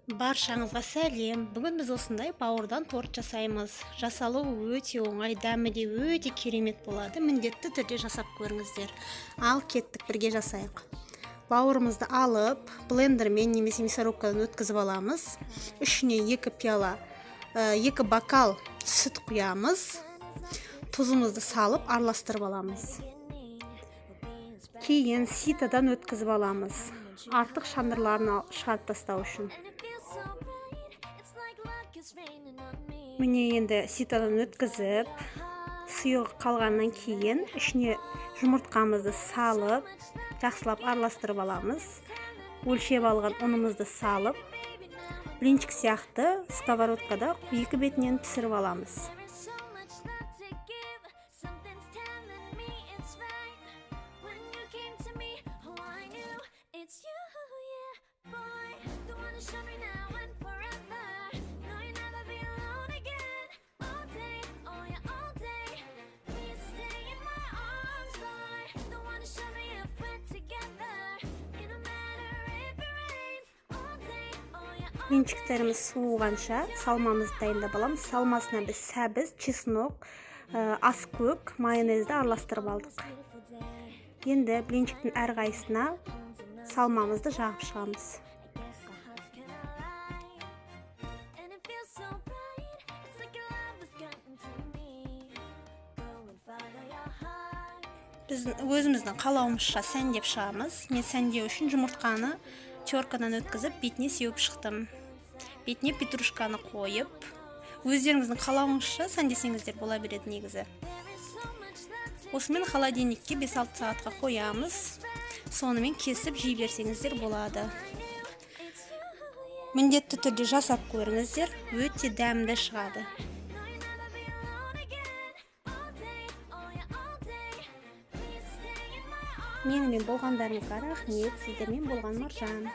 Баршаңызға сәлем. Бүгін біз осындай бауырдан торт жасаймыз. Жасалуы өте оңай, дәмі де өте керемет болады. Міндетті түрде жасап көріңіздер. Ал кеттік, бірге жасайық. Бауырымызды алып, блендермен немесе мясорубкадан өткізіп аламыз. Үшіне 2 бокал сүт құямыз. Тұзымызды салып, араластырып аламыз. Кейін ситадан өткізіп аламыз. Артық шандырларын шығарып тастау үшін. Міне енді ситадан өткізіп, сұйығы қалғаннан кейін ішіне жұмыртқамызды салып, жақсылап араластырып аламыз. Өлшеп алған ұнымызды салып, блинчик сияқты сковородкада екі бетінен пісіріп аламыз. Блинчиктерimiz суығанша салмамызды дайындап аламыз. Салмасына біз сәбіз, чеснок, аскөк, майонезді араластырып алдық. Енді блинчиктің әрқайсысына салмамызды жағып шығамыз. Біз өзіміздің қалауымызша сәндеп шығамыз. Мен сәндеу үшін жұмыртқаны теркадан өткізіп, бетіне сеуіп шықтым. Бетіне петрушканы қойып, өздеріңіздің қалауыңызша сәндесеңіздер бола береді негізі. Осымен холодильникке 5-6 сағатқа қоямыз. Сонымен кесіп жей берсеңіздер болады. Міндетті түрде жасап көріңіздер, өте дәмді шығады. Менімен болғандарыңызға рахмет, сіздермен болған Маржан.